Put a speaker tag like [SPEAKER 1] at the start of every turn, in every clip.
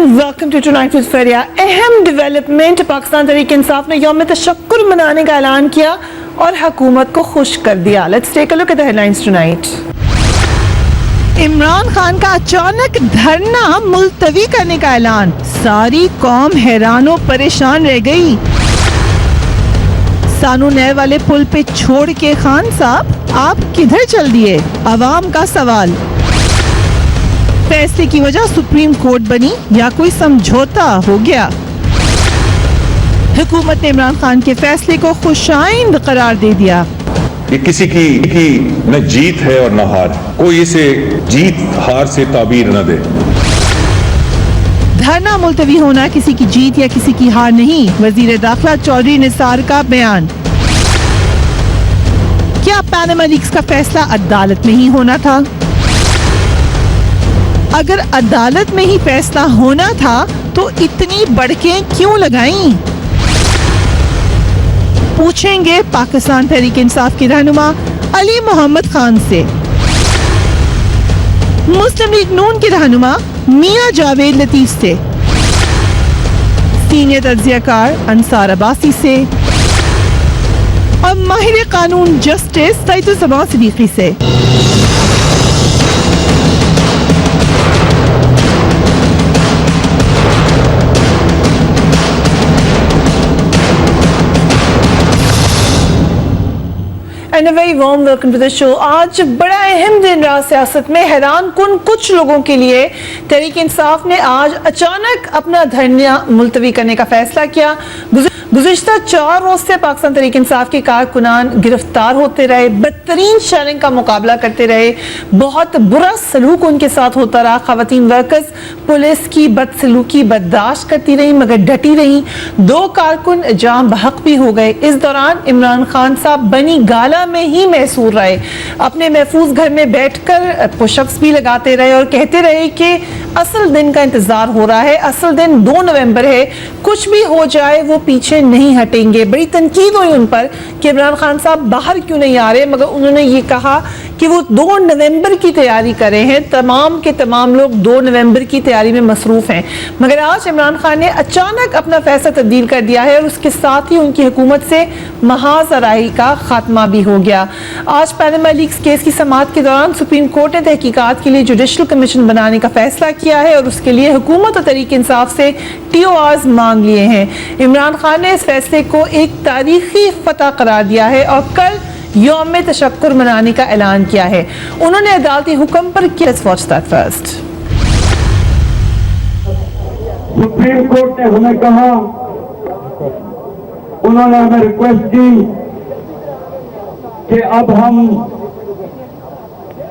[SPEAKER 1] Welcome to tonight with Fariha. اہم development, Pakistan Tehreek Insaf نے یوم تشکر منانے کا اعلان کیا اور حکومت کو خوش کر دیا۔ Let's take a look at the head lines tonight. Imran Khan کا اچانک دھرنا ملتوی کرنے کا اعلان، ساری قوم حیران و پریشان رہ گئی۔ سانو نہر والے پل پہ چھوڑ کے خان صاحب آپ کدھر چل دیے؟ عوام کا سوال۔ فیصلے کی وجہ سپریم کورٹ بنی یا کوئی سمجھوتا ہو گیا؟ حکومت نے عمران خان کے فیصلے کو خوشائند قرار دے دیا۔
[SPEAKER 2] یہ کسی کی نہ جیت ہے اور نہ ہار، کوئی اسے جیت ہار سے تعبیر نہ دے۔
[SPEAKER 1] دھرنا ملتوی ہونا کسی کی جیت یا کسی کی ہار نہیں، وزیر داخلہ چودھری نثار کا بیان۔ کیا پاناما لیکس کا فیصلہ عدالت میں ہی ہونا تھا؟ اگر عدالت میں ہی فیصلہ ہونا تھا تو اتنی بڑکیں کیوں لگائیں؟ پوچھیں گے پاکستان تحریک انصاف کے رہنما علی محمد خان سے، مسلم لیگ نون کے رہنما میاں جاوید لطیف سے، سینئر تجزیہ کار انصار عباسی سے اور ماہر قانون جسٹس سعید الزمان صدیقی سے۔ And a very warm welcome to the show۔ آج بڑا اہم دن رہا سیاست میں، حیران کن کچھ لوگوں کے لیے تحریک انصاف نے آج اچانک اپنا دھرنا ملتوی کرنے کا فیصلہ کیا۔ گزشتہ 4 روز سے پاکستان تحریک انصاف کے کارکنان گرفتار ہوتے رہے، بدترین شیلنگ کا مقابلہ کرتے رہے، بہت برا سلوک ان کے ساتھ ہوتا رہا۔ خواتین ورکرز پولیس کی بدسلوکی برداشت کرتی رہی مگر ڈٹی رہی۔ 2 کارکن جاں بحق بھی ہو گئے۔ اس دوران عمران خان صاحب بنی گالا میں ہی محصور رہے، اپنے محفوظ گھر میں بیٹھ کر پش اپس بھی لگاتے رہے اور کہتے رہے کہ اصل دن کا انتظار ہو رہا ہے، اصل دن 2 نومبر ہے، کچھ بھی ہو جائے وہ پیچھے نہیں ہٹیں گے۔ بڑی تنقید ہوئی ان پر کہ عمران خان صاحب باہر کیوں نہیں آ رہے، مگر انہوں نے یہ کہا کہ وہ 2 نومبر کی تیاری کر رہے ہیں، تمام کے تمام لوگ 2 نومبر کی تیاری میں مصروف ہیں۔ مگر آج عمران خان نے اچانک اپنا فیصلہ تبدیل کر دیا ہے اور اس کے ساتھ ہی ان کی حکومت سے محاذ آرائی کا خاتمہ بھی ہو گیا۔ آج پاناما لیکس کیس کی سماعت کے دوران سپریم کورٹ نے تحقیقات کے لیے جوڈیشل کمیشن بنانے کا فیصلہ کیا ہے اور اس کے لیے حکومت اور تحریک انصاف سے TORs مانگ لیے ہیں۔ عمران خان نے اس فیصلے کو ایک تاریخی فتح قرار دیا ہے اور کل یوم تشکر منانے کا اعلان کیا ہے۔ انہوں نے عدالتی حکم پر کیا۔ Let's watch that first۔
[SPEAKER 3] Supreme court نے ہمیں کہا، انہوں نے ہمیں ریکویسٹ کی کہ اب ہم،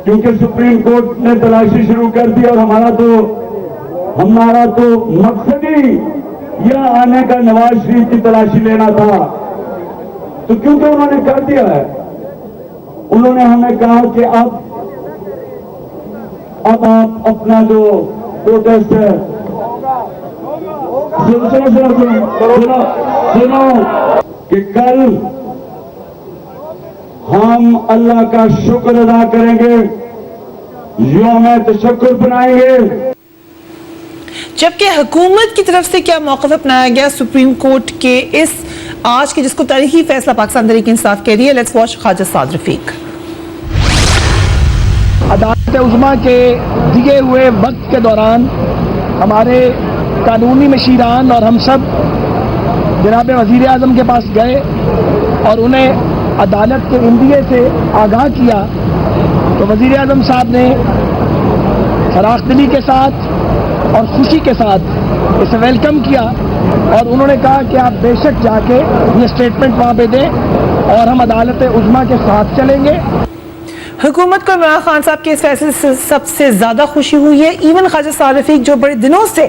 [SPEAKER 3] کیونکہ سپریم کورٹ نے تلاشی شروع کر دی اور ہمارا تو مقصد ہی یہاں آنے کا نواز شریف کی تلاشی لینا تھا، تو کیونکہ انہوں نے کر دیا ہے، انہوں نے ہمیں کہا کہ اب آپ اپنا جو پروٹیسٹ ہے، سنو کہ کل ہم اللہ کا شکر ادا کریں گے، یوم تشکر بنائیں گے۔
[SPEAKER 1] جبکہ حکومت کی طرف سے کیا موقف اپنایا گیا سپریم کورٹ کے اس آج کے جس کو تاریخی فیصلہ پاکستان تحریک انصاف کہہ رہی ہے۔ لیٹس واچ خواجہ سعد رفیق۔
[SPEAKER 4] عدالت عظمیٰ کے دیے ہوئے وقت کے دوران ہمارے قانونی مشیران اور ہم سب جناب وزیر اعظم کے پاس گئے اور انہیں عدالت کے عندیے سے آگاہ کیا، تو وزیر اعظم صاحب نے فراخ دلی کے ساتھ اور خوشی کے ساتھ اسے ویلکم کیا اور انہوں نے کہا کہ آپ بے شک جا کے یہ اسٹیٹمنٹ وہاں پہ دیں اور ہم عدالت عظمیٰ کے ساتھ چلیں گے۔
[SPEAKER 1] حکومت کو عمران خان صاحب کے اس فیصلے سے سب سے زیادہ خوشی ہوئی ہے۔ ایون خواجہ سعد رفیق جو بڑے دنوں سے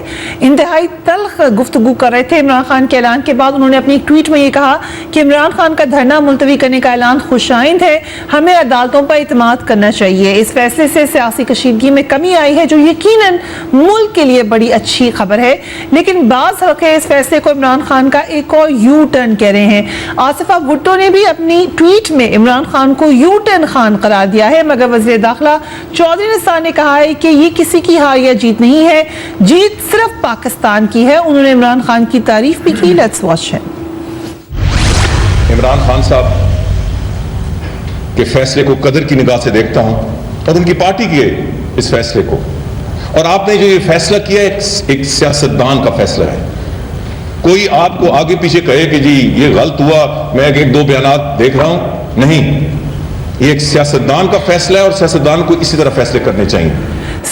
[SPEAKER 1] انتہائی تلخ گفتگو کر رہے تھے عمران خان کے اعلان کے بعد، انہوں نے اپنی ایک ٹویٹ میں یہ کہا کہ عمران خان کا دھرنا ملتوی کرنے کا اعلان خوشائند ہے، ہمیں عدالتوں پر اعتماد کرنا چاہیے۔ اس فیصلے سے سیاسی کشیدگی میں کمی آئی ہے جو یقیناً ملک کے لیے بڑی اچھی خبر ہے، لیکن بعض حلقے اس فیصلے کو عمران خان کا ایک اور یو ٹرن کہہ رہے ہیں۔ آصفہ بھٹو نے بھی اپنی ٹویٹ میں عمران خان کو یو ٹرن خان قرار دیا گیا ہے، مگر وزیر داخلہ چودھری نثار نے کہا ہے کہ یہ کسی کی ہار یا جیت نہیں ہے، جیت صرف پاکستان کی ہے۔ انہوں نے عمران خان کی تعریف بھی کی، لیٹس واچ ہے۔
[SPEAKER 2] عمران خان صاحب کے فیصلے کو قدر کی نگاہ سے دیکھتا ہوں اور ان کی پارٹی کے اس فیصلے کو، اور آپ نے جو یہ فیصلہ کیا ایک سیاستدان کا فیصلہ ہے۔ کوئی آپ کو آگے پیچھے کہے کہ جی یہ غلط ہوا، میں ایک دو بیانات دیکھ رہا ہوں، نہیں، یہ ایک سیاستدان کا فیصلہ ہے اور سیاستدان کو اسی طرح فیصلے کرنے چاہیے۔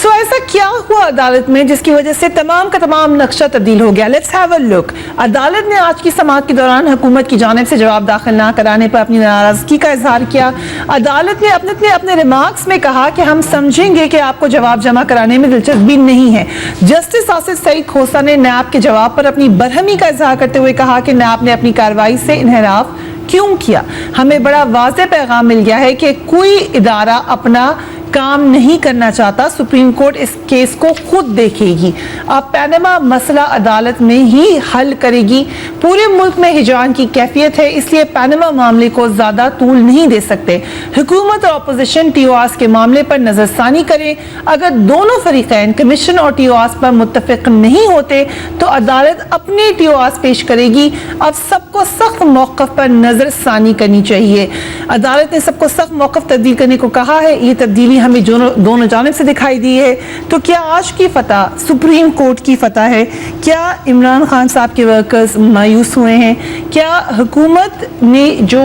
[SPEAKER 1] سو ایسا کیا ہوا عدالت میں جس کی وجہ سے تمام کا تمام نقشہ تبدیل ہو گیا؟ لیٹس ہیو اے لک۔ عدالت نے آج کی سماعت کے دوران حکومت کی جانب سے جواب داخل نہ کرانے پر اپنی ناراضگی کا اظہار کیا۔ عدالت نے اپنے ریمارکس میں کہا کہ ہم سمجھیں گے کہ آپ کو جواب جمع کرانے میں دلچسپی نہیں ہے۔ جسٹس آصف سعید کھوسہ نے نیب کے جواب پر اپنی برہمی کا اظہار کرتے ہوئے کہا کہ نیب نے اپنی کارروائی سے انحراف کیوں کیا؟ ہمیں بڑا واضح پیغام مل گیا ہے کہ کوئی ادارہ اپنا کام نہیں کرنا چاہتا، سپریم کورٹ اس کیس کو خود دیکھے گی۔ اب پیناما مسئلہ عدالت میں ہی حل کرے گی۔ پورے ملک میں ہجران کی کیفیت ہے، اس لیے پیناما معاملے کو زیادہ طول نہیں دے سکتے۔ حکومت اور اپوزیشن ٹی او آرز کے معاملے پر نظر ثانی کریں۔ اگر دونوں فریقین کمیشن اور ٹی او آرز پر متفق نہیں ہوتے تو عدالت اپنے ٹی او آرز پیش کرے گی۔ اب سب کو سخت موقف پر نظر ثانی کرنی چاہیے۔ عدالت نے سب کو سخت موقف تبدیل کرنے کو کہا ہے۔ یہ تبدیلی ہمیں دونوں جانب سے دکھائی دی ہے۔ تو کیا آج کی فتح سپریم کورٹ کی فتح ہے؟ کیا عمران خان صاحب کے ورکرز مایوس ہوئے ہیں؟ کیا حکومت نے جو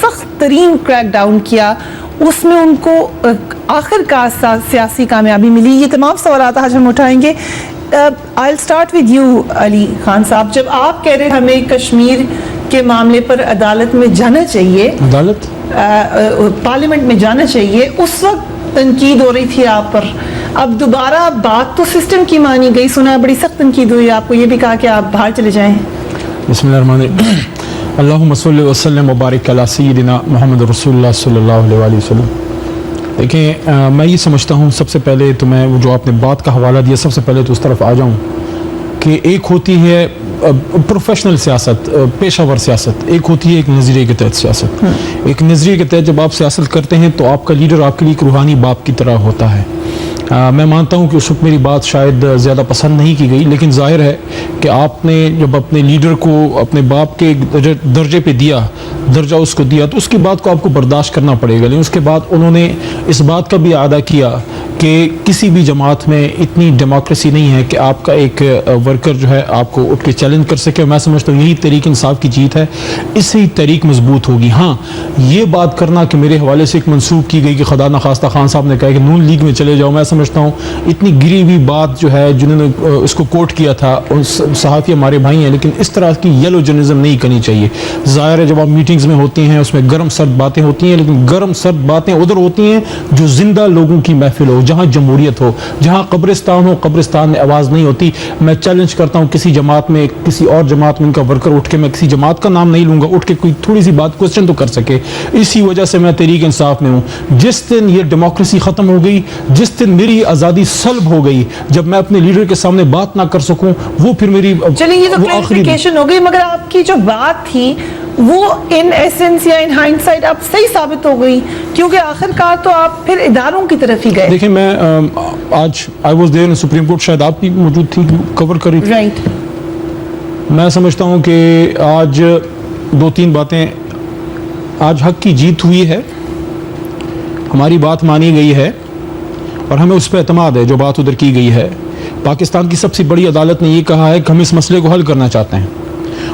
[SPEAKER 1] سخت ترین کریک ڈاؤن کیا اس میں ان کو آخر کار سیاسی کامیابی ملی؟ یہ تمام سوالات آج ہم اٹھائیں گے۔ I'll start with you Ali Khan صاحب، جب آپ کہہ رہے ہمیں کشمیر کے معاملے پر عدالت میں جانا چاہیے،
[SPEAKER 5] عدالت
[SPEAKER 1] پارلیمنٹ میں جانا چاہیے، اس وقت تنقید ہو رہی تھی آپ پر، اب دوبارہ بات تو سسٹم کی مانی گئی، سنا بڑی سخت تنقید ہوئی، آپ کو یہ بھی کہا کہ آپ باہر چلے جائیں۔
[SPEAKER 5] بسم اللہ الرحمن الرحیم، اللہم صلی وسلم وبارک علی سیدنا محمد رسول اللہ صلی اللہ علیہ وآلہ وسلم۔ دیکھیں، میں یہ سمجھتا ہوں سب سے پہلے تو میں جو آپ نے بات کا حوالہ دیا، سب سے پہلے تو اس طرف آ جاؤں کہ ایک ہوتی ہے پروفیشنل سیاست، پیشہ ور سیاست، ایک ہوتی ہے ایک نظریے کے تحت سیاست۔ ایک نظریے کے تحت جب آپ سیاست کرتے ہیں تو آپ کا لیڈر آپ کے لیے ایک روحانی باپ کی طرح ہوتا ہے۔ میں مانتا ہوں کہ اس وقت میری بات شاید زیادہ پسند نہیں کی گئی، لیکن ظاہر ہے کہ آپ نے جب اپنے لیڈر کو اپنے باپ کے درجے پہ دیا، درجہ اس کو دیا، تو اس کی بات کو آپ کو برداشت کرنا پڑے گا۔ لیکن اس کے بعد انہوں نے اس بات کا بھی اعادہ کیا کہ کسی بھی جماعت میں اتنی ڈیموکریسی نہیں ہے کہ آپ کا ایک ورکر جو ہے آپ کو اٹھ کے چیلنج کر سکے۔ میں سمجھتا ہوں یہی تحریک انصاف کی جیت ہے، اس سے ہی تحریک مضبوط ہوگی۔ ہاں، یہ بات کرنا کہ میرے حوالے سے ایک منسوخ کی گئی کہ خدا نخواستہ خان صاحب نے کہا کہ نون لیگ میں چلے جاؤ، میں سمجھتا ہوں اتنی گری ہوئی بات جو ہے، جنہوں نے اس کو کوٹ کیا تھا صحافی ہمارے بھائی ہیں، لیکن اس طرح کی یلو جرنلزم نہیں کرنی چاہیے۔ ظاہر ہے جب آپ میٹنگز میں ہوتی ہیں اس میں گرم سرد باتیں ہوتی ہیں، لیکن گرم سرد باتیں ادھر ہوتی ہیں جو زندہ لوگوں کی محفل ہو، جہاں جمہوریت ہو، جہاں قبرستان ہو، قبرستان میں آواز نہیں ہوتی۔ میں چیلنج کرتا ہوں کسی جماعت میں، کسی اور جماعت میں ان کا ورکر اٹھ کے، میں کسی جماعت کا نام نہیں لوں گا، اٹھ کے کوئی تھوڑی سی بات کوسچن تو کر سکے۔ اسی وجہ سے میں تحریک انصاف میں ہوں۔ جس دن یہ ڈیموکریسی ختم ہو گئی، جس دن میری آزادی سلب ہو گئی، جب میں اپنے لیڈر کے سامنے بات نہ کر سکوں، وہ پھر میری
[SPEAKER 1] چلیے یہ تو کلیریفیکیشن ہو گئی، مگر آپ کی جو بات تھی وہ ان ایسنس یا ان ہائنڈ سائڈ اب صحیح ثابت ہو گئی، کیونکہ آخر کار تو آپ پھر اداروں کی طرف ہی گئے۔
[SPEAKER 5] دیکھیں، میں آج I was there in supreme court, شاید آپ بھی موجود تھی، کور کری تھی۔
[SPEAKER 1] رائٹ۔
[SPEAKER 5] میں سمجھتا ہوں کہ آج دو تین باتیں، آج حق کی جیت ہوئی ہے، ہماری بات مانی گئی ہے اور ہمیں اس پہ اعتماد ہے جو بات ادھر کی گئی ہے۔ پاکستان کی سب سے بڑی عدالت نے یہ کہا ہے کہ ہم اس مسئلے کو حل کرنا چاہتے ہیں،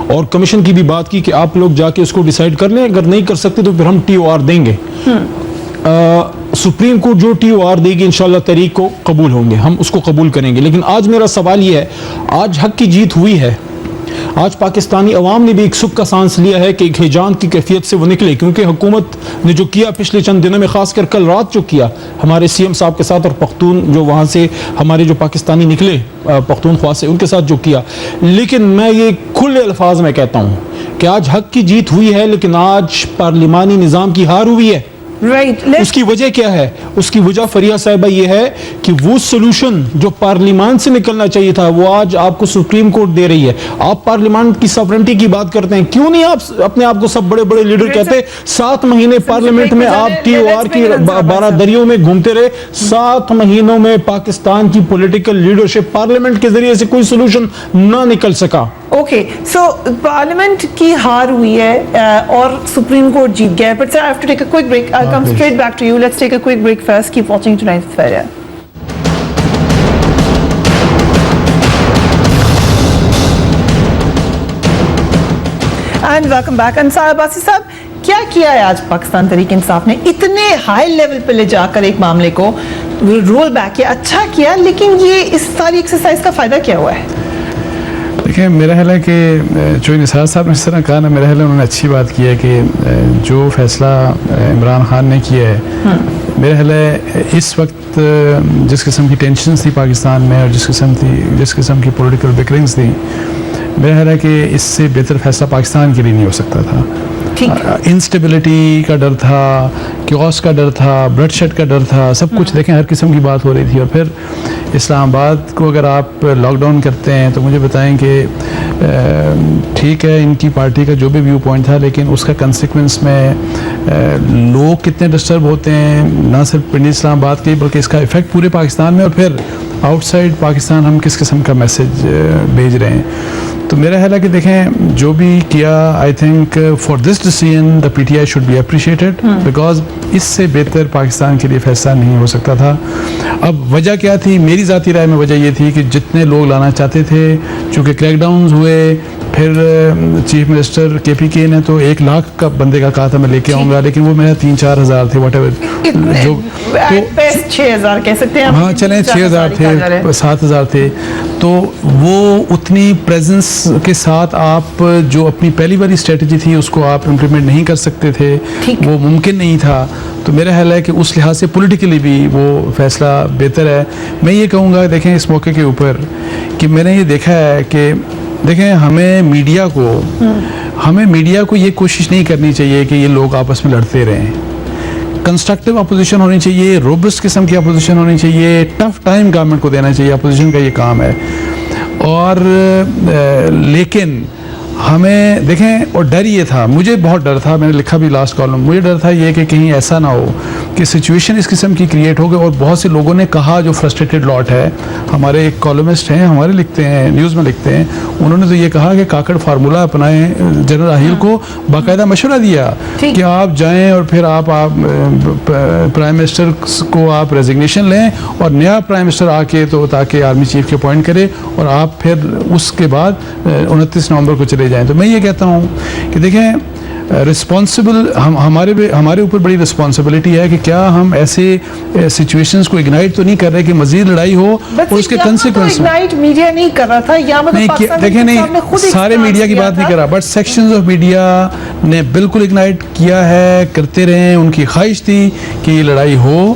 [SPEAKER 5] اور کمیشن کی بھی بات کی کہ آپ لوگ جا کے اس کو ڈیسائیڈ کر لیں، اگر نہیں کر سکتے تو پھر ہم ٹی او آر دیں گے۔ سپریم کورٹ جو ٹی او آر دے گی انشاءاللہ تحریک کو قبول ہوں گے، ہم اس کو قبول کریں گے۔ لیکن آج میرا سوال یہ ہے، آج حق کی جیت ہوئی ہے، آج پاکستانی عوام نے بھی ایک سکھ کا سانس لیا ہے کہ ایک ہیجان کی کیفیت سے وہ نکلے، کیونکہ حکومت نے جو کیا پچھلے چند دنوں میں، خاص کر کل رات جو کیا ہمارے سی ایم صاحب کے ساتھ، اور پختون جو وہاں سے ہمارے جو پاکستانی نکلے پختونخوا سے، ان کے ساتھ جو کیا، لیکن میں یہ کھلے الفاظ میں کہتا ہوں کہ آج حق کی جیت ہوئی ہے، لیکن آج پارلیمانی نظام کی ہار ہوئی ہے۔
[SPEAKER 1] Right.
[SPEAKER 5] اس کی وجہ کیا ہے؟ اس کی وجہ فریہ صاحبہ یہ ہے کہ وہ سولوشن جو پارلیمان سے نکلنا چاہیے تھا وہ آج آپ کو سپریم کورٹ دے رہی ہے. آپ پارلیمان کی ساورنٹی کی بات کرتے ہیں, کیوں نہیں آپ اپنے آپ کو سب بڑے بڑے لیڈر کہتے؟ 7 مہینے پارلیمنٹ میں آپ ٹی او آر کی 12 دریوں میں گھومتے رہے. 7 مہینوں میں پاکستان کی پولیٹیکل لیڈرشپ پارلیمنٹ کے ذریعے سے کوئی سولوشن نہ نکل سکا.
[SPEAKER 1] اوکے, سو پارلیمنٹ کی ہار ہوئی ہے اور سپریم کورٹ جیت گیا ہے. But sir I have to take a quick break. I'll come straight back to you. Let's take a quick break first. Keep watching tonight's Fair. And welcome back. انصار عباسی صاحب, کیا کیا ہے آج پاکستان تحریک انصاف نے اتنے ہائی لیول پہ لے جا کر ایک معاملے کو رول بیک کیا؟ اچھا کیا, لیکن یہ اس ساری ایکسرسائز کا فائدہ کیا ہوا ہے؟
[SPEAKER 6] دیکھیں, میرا خیال ہے کہ جو نثار صاحب نے اس طرح کہا نا, میرا خیال ہے انہوں نے اچھی بات کی ہے کہ جو فیصلہ عمران خان نے کیا ہے, میرا خیال ہے اس وقت جس قسم کی ٹینشنز تھی پاکستان میں اور جس قسم کی پولیٹیکل بکرنگز تھی, میرا خیال ہے کہ اس سے بہتر فیصلہ پاکستان کے لیے نہیں ہو سکتا تھا. انسٹیبلٹی کا ڈر تھا, کیوس کا ڈر تھا, بلڈ شیڈ کا ڈر تھا, سب کچھ دیکھیں ہر قسم کی بات ہو رہی تھی. اور پھر اسلام آباد کو اگر آپ لاک ڈاؤن کرتے ہیں تو مجھے بتائیں کہ ٹھیک ہے ان کی پارٹی کا جو بھی ویو پوائنٹ تھا, لیکن اس کا کنسیکوینس میں لوگ کتنے ڈسٹرب ہوتے ہیں, نہ صرف پنڈی اسلام آباد کے بلکہ اس کا افیکٹ پورے پاکستان میں, اور پھر آؤٹ سائڈ پاکستان ہم کس قسم کا میسج بھیج رہے ہیں. تو میرا خیال ہے کہ دیکھیں جو بھی کیا, I think for this decision the P T I should be appreciated, because اس سے بہتر پاکستان کے لیے فیصلہ نہیں ہو سکتا تھا. اب وجہ کیا تھی؟ میری ذاتی رائے میں وجہ یہ تھی کہ جتنے لوگ لانا چاہتے تھے, چونکہ کریک ڈاؤنز ہوئے, پھر چیف منسٹر کے پی کے نے تو 1 لاکھ کا بندے کا کہا تھا میں لے کے آؤں گا, لیکن وہ میرا 3-4 ہزار تھے, واٹ ایور, جو
[SPEAKER 1] 6,000 کہہ سکتے ہیں,
[SPEAKER 6] ہاں چلیں 6,000 تھے, 7,000 تھے. تو وہ اتنی پریزنس کے ساتھ آپ جو اپنی پہلی والی اسٹریٹجی تھی اس کو آپ امپلیمنٹ نہیں کر سکتے تھے, وہ ممکن نہیں تھا. تو میرا خیال ہے کہ اس لحاظ سے پولیٹیکلی بھی وہ فیصلہ بہتر ہے. میں یہ کہوں گا دیکھیں اس موقع کے اوپر کہ میں نے یہ دیکھا ہے کہ دیکھیں ہمیں میڈیا کو یہ کوشش نہیں کرنی چاہیے کہ یہ لوگ آپس میں لڑتے رہیں. کنسٹرکٹیو اپوزیشن ہونی چاہیے, روبسٹ قسم کی اپوزیشن ہونی چاہیے, ٹف ٹائم گورنمنٹ کو دینا چاہیے, اپوزیشن کا یہ کام ہے. اور لیکن ہمیں دیکھیں, اور ڈر یہ تھا, مجھے بہت ڈر تھا, میں نے لکھا بھی لاسٹ کالم, مجھے ڈر تھا یہ کہ کہیں ایسا نہ ہو کہ سچویشن اس قسم کی کریٹ ہو گئی. اور بہت سے لوگوں نے کہا جو فرسٹریٹڈ لاٹ ہے, ہمارے ایک کالمسٹ ہیں, ہمارے لکھتے ہیں, نیوز میں لکھتے ہیں, انہوں نے تو یہ کہا کہ کاکڑ فارمولہ اپنائیں. جنرل راحیل کو باقاعدہ مشورہ دیا کہ آپ جائیں اور پھر آپ پرائم منسٹر کو آپ ریزگنیشن لیں اور نیا پرائم منسٹر آ کے تو تاکہ آرمی چیف کے اپوائنٹ کرے, اور آپ پھر اس کے بعد 29 نومبر کو چلے جائیں. تو میں یہ کہتا ہوں کہ دیکھیں رسپانسبل ہمارے اوپر بڑی رسپانسبلٹی ہے کہ کیا ہم ایسے سچویشنز کو اگنائٹ تو نہیں کر رہے کہ مزید لڑائی ہو اور اس کے کنسیکوینس
[SPEAKER 1] میڈیا نہیں کر رہا تھا, یا
[SPEAKER 6] دیکھیں نہیں سارے میڈیا کی بات نہیں کر رہا, بٹ سیکشنز آف میڈیا نے بالکل اگنائٹ کیا ہے, کرتے رہے. ان کی خواہش تھی کہ یہ لڑائی ہو,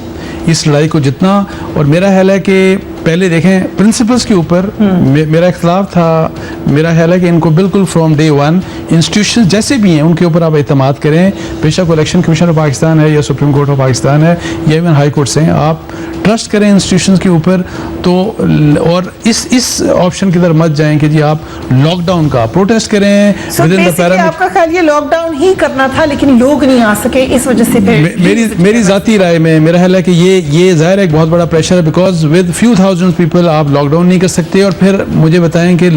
[SPEAKER 6] اس لڑائی کو جتنا. اور میرا خیال ہے کہ پہلے دیکھیں پرنسپلز کے اوپر میرا اختلاف تھا. میرا خیال ہے کہ ان کو بالکل فرام ڈے ون انسٹیٹیوشن جیسے بھی ہیں ان کے اوپر آپ اعتماد کریں, بے شک الیکشن کمیشن آف پاکستان ہے یا سپریم کورٹ آف پاکستان ہے یا ایون ہائی کورٹ سے ہیں, آپ ٹرسٹ کریں انسٹیٹیوشنز کے اوپر. تو اور اس آپشن کی طرف مت جائیں کہ جی آپ لاک ڈاؤن کا پروٹیسٹ کریں ود ان دی پیرامیٹر.
[SPEAKER 1] آپ کا خیال یہ لاک ڈاؤن ہی کرنا تھا لیکن لوگ نہیں آ سکے, اس وجہ سے
[SPEAKER 6] میری ذاتی رائے میں میرا خیال ہے کہ یہ ظاہر ایک بہت بڑا پریشر ہے, because with few thousand people آپ لاک ڈاؤن نہیں کر سکتے. اور پھر مجھے بتائیں کہ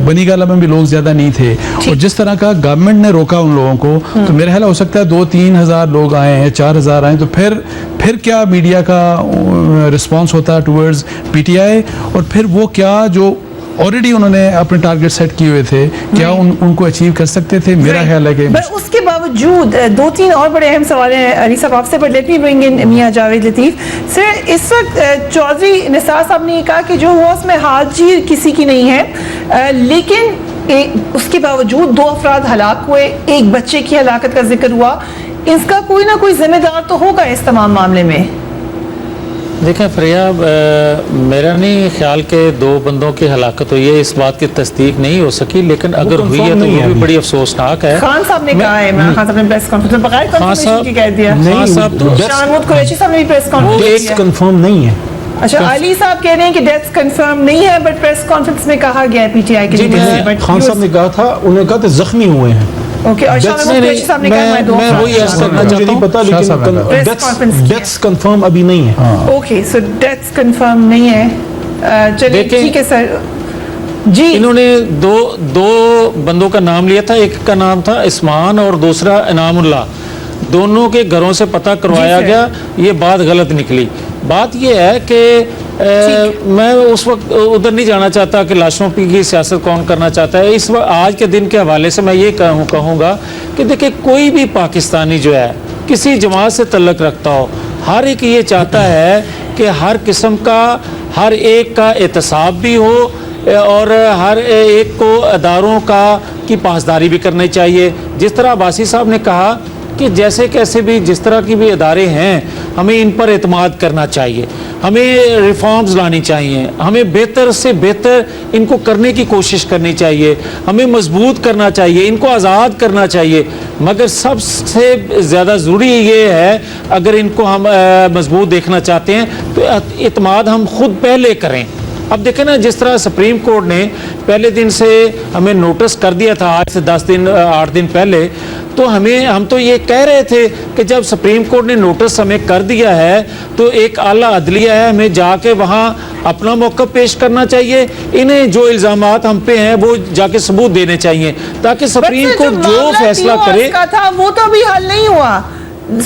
[SPEAKER 6] بنی گالہ میں بھی لوگ زیادہ نہیں تھے, اور جس طرح کا گورنمنٹ نے روکا ان لوگوں کو, تو میرا خیال ہو سکتا ہے 2-3 ہزار لوگ آئے ہیں, 4 ہزار آئے, تو پھر کیا میڈیا کا رسپانس ہوتا ہے ٹورڈز پی ٹی آئی, اور پھر وہ کیا جو آلریڈی انہوں نے اپنے ٹارگیٹ سیٹ کیے ہوئے تھے کیا ان کو اچیو کر سکتے تھے. میرا خیال ہے کہ
[SPEAKER 1] اس کے باوجود 2-3 اور بڑے اہم سوال ہیں علی صاحب آپ سے, بٹ لیٹ می برنگ ان میاں جاوید لطیف. سر اس وقت چودھری نثار صاحب نے یہ کہا کہ جو ہوا اس میں ہاتھ جی کسی کی نہیں ہے, لیکن اس کے باوجود 2 افراد ہلاک ہوئے, ایک بچے کی ہلاکت کا ذکر ہوا, اس کا کوئی نہ کوئی ذمہ دار تو ہوگا اس تمام معاملے میں.
[SPEAKER 7] دیکھیں فریاب، میرا نہیں خیال کہ 2 بندوں کی ہلاکت ہوئی ہے، اس بات کی تصدیق نہیں ہو سکی، لیکن اگر ہوئی ہے تو وہ بھی بڑی افسوسناک ہے۔
[SPEAKER 1] خان صاحب نے کہا ہے، عمران خان صاحب نے پریس کانفرنس میں بغیر کنفرمیشن کی کہہ دیا۔
[SPEAKER 7] خان صاحب تو
[SPEAKER 1] شاہ محمود قریشی صاحب نے بھی پریس کانفرنس
[SPEAKER 5] ڈیتھ
[SPEAKER 1] کیا۔
[SPEAKER 5] کنفرم نہیں ہے۔
[SPEAKER 1] اچھا، علی صاحب کہہ رہے ہیں کہ ڈیتھ کنفرم نہیں ہے، بٹ پریس کانفرنس میں کہا گیا ہے پی ٹی آئی کے لیے۔
[SPEAKER 5] خان صاحب نے کہا تھا، انہوں نے کہا کہ زخمی ہوئے ہیں۔
[SPEAKER 1] اوکے، اور شاہ محمود قریشی صاحب نے کہا
[SPEAKER 7] میں وہی عرض کرنا
[SPEAKER 5] مجھے
[SPEAKER 7] چاہتا
[SPEAKER 5] نہیں
[SPEAKER 7] ہوں،
[SPEAKER 5] پتا، لیکن ڈیتھ کنفرم ابھی نہیں ہے۔
[SPEAKER 1] اوکے، سو ڈیتھ کنفرم نہیں ہے۔ چلیے ٹھیک ہے سر جی۔
[SPEAKER 7] انہوں نے دو بندوں کا نام لیا تھا، ایک کا نام تھا عثمان اور دوسرا انعام اللہ، دونوں کے گھروں سے پتہ کروایا گیا، یہ بات غلط نکلی۔ بات یہ ہے کہ میں اس وقت ادھر نہیں جانا چاہتا کہ لاشوں کی سیاست کون کرنا چاہتا ہے۔ اس وقت آج کے دن کے حوالے سے میں یہ کہوں گا کہ دیکھیں، کوئی بھی پاکستانی جو ہے کسی جماعت سے تعلق رکھتا ہو، ہر ایک یہ چاہتا ہے کہ ہر قسم کا، ہر ایک کا احتساب بھی ہو، اور ہر ایک کو اداروں کی پاسداری بھی کرنی چاہیے۔ جس طرح عباسی صاحب نے کہا کہ جیسے کیسے بھی جس طرح کی بھی ادارے ہیں، ہمیں ان پر اعتماد کرنا چاہیے، ہمیں ریفارمز لانی چاہیے، ہمیں بہتر سے بہتر ان کو کرنے کی کوشش کرنی چاہیے، ہمیں مضبوط کرنا چاہیے، ان کو آزاد کرنا چاہیے۔ مگر سب سے زیادہ ضروری یہ ہے، اگر ان کو ہم مضبوط دیکھنا چاہتے ہیں تو اعتماد ہم خود پہلے کریں۔ اب دیکھیں نا، جس طرح سپریم کورٹ نے پہلے دن سے ہمیں نوٹس کر دیا تھا، آج سے 8 دن پہلے، تو ہم تو یہ کہہ رہے تھے کہ جب سپریم کورٹ نے نوٹس ہمیں کر دیا ہے تو ایک اعلیٰ عدلیہ ہے، ہمیں جا کے وہاں اپنا موقف پیش کرنا چاہیے، انہیں جو الزامات ہم پہ ہیں وہ جا کے ثبوت دینے چاہیے، تاکہ سپریم کورٹ جو فیصلہ کرے۔
[SPEAKER 1] وہ تو ابھی حل نہیں ہوا،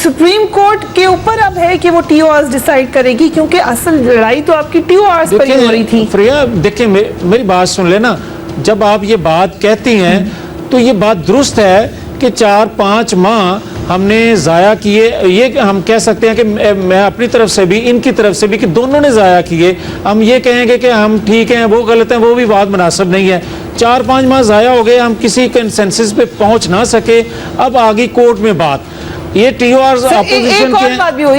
[SPEAKER 1] سپریم کورٹ کے اوپر اب ہے کہ وہ ٹی او آرز ڈیسائیڈ کرے گی، کیونکہ اصل لڑائی تو آپ کی ٹی او آرز پر ہی ہو رہی تھی۔
[SPEAKER 7] فریہ دیکھیں، میری بات سن لینا، جب آپ یہ بات کہتی ہیں تو یہ بات درست ہے کہ 4-5 ماہ ہم نے ضائع کیے، یہ ہم کہہ سکتے ہیں کہ میں اپنی طرف سے بھی، ان کی طرف سے بھی، کہ دونوں نے ضائع کیے۔ ہم یہ کہیں گے کہ ہم ٹھیک ہیں، وہ غلط ہیں، وہ بھی بات مناسب نہیں ہے۔ 4-5 ماہ ضائع ہو گئے، ہم کسی کنسنسس پہ پہنچ نہ سکے، اب آگئی کورٹ میں بات۔ یہ ٹی او آرز اپوزیشن کے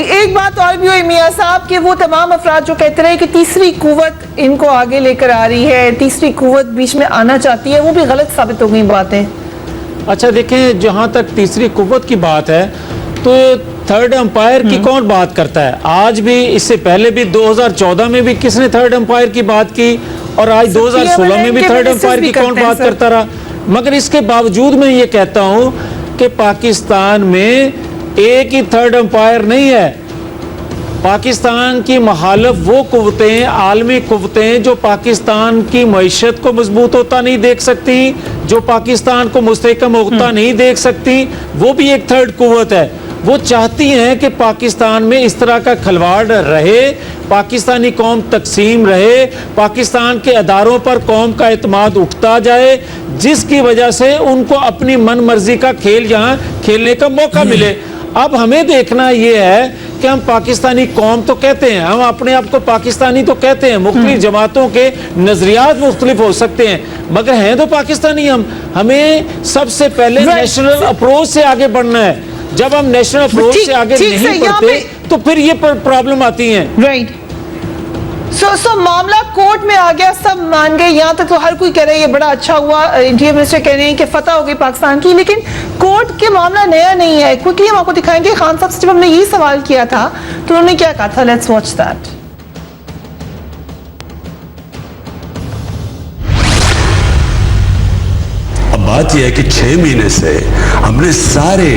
[SPEAKER 1] ایک بات اور بھی ہوئی میاں صاحب، کہ وہ تمام افراد جو کہتے رہے کہ تیسری قوت ان کو آگے لے کر آ رہی ہے، تیسری قوت بیچ میں آنا چاہتی ہے، وہ بھی غلط ثابت ہو گئی باتیں۔
[SPEAKER 7] اچھا دیکھیں، جہاں تک تیسری قوت کی بات ہے تو تھرڈ امپائر کی کون بات کرتا ہے؟ آج بھی، اس سے پہلے بھی 2014 میں بھی کس نے تھرڈ امپائر کی بات کی، اور آج 2016 میں بھی تھرڈ امپائر کی کون بات کرتا رہا؟ مگر اس کے باوجود میں یہ کہتا ہوں کہ پاکستان میں ایک ہی تھرڈ امپائر نہیں ہے۔ پاکستان کی مخالف وہ قوتیں، عالمی قوتیں، جو پاکستان کی معیشت کو مضبوط ہوتا نہیں دیکھ سکتی، جو پاکستان کو مستحکم ہوتا نہیں دیکھ سکتی، وہ بھی ایک تھرڈ قوت ہے۔ وہ چاہتی ہیں کہ پاکستان میں اس طرح کا کھلواڑ رہے، پاکستانی قوم تقسیم رہے، پاکستان کے اداروں پر قوم کا اعتماد اٹھتا جائے، جس کی وجہ سے ان کو اپنی من مرضی کا کھیل یہاں کھیلنے کا موقع ملے۔ اب ہمیں دیکھنا یہ ہے کہ ہم پاکستانی قوم تو کہتے ہیں، ہم اپنے آپ کو پاکستانی تو کہتے ہیں، مختلف جماعتوں کے نظریات مختلف ہو سکتے ہیں، مگر ہیں تو پاکستانی ہم۔ ہمیں سب سے پہلے نیشنل اپروچ سے آگے بڑھنا ہے۔ جب ہم نیشنل اپروچ سے آگے نہیں بڑھتے تو پھر یہ پرابلم آتی ہیں۔
[SPEAKER 1] رائٹ، سو معاملہ کورٹ میں آ گیا، سب مان گئے، یہاں تک تو ہر کوئی کہہ رہا ہے یہ بڑا اچھا ہوا، انٹیریئر منسٹر کہہ رہے ہیں کہ فتح ہو گئی پاکستان کی، لیکن کورٹ کے معاملہ نیا نہیں ہے۔ کوئکلی ہم آپ کو دکھائیں گے، خان صاحب سے جب ہم نے یہی سوال کیا تھا تو انہوں نے کیا کہا تھا، لیٹس واچ دیٹ۔
[SPEAKER 8] اب بات یہ ہے کہ 6 مہینے سے ہم نے سارے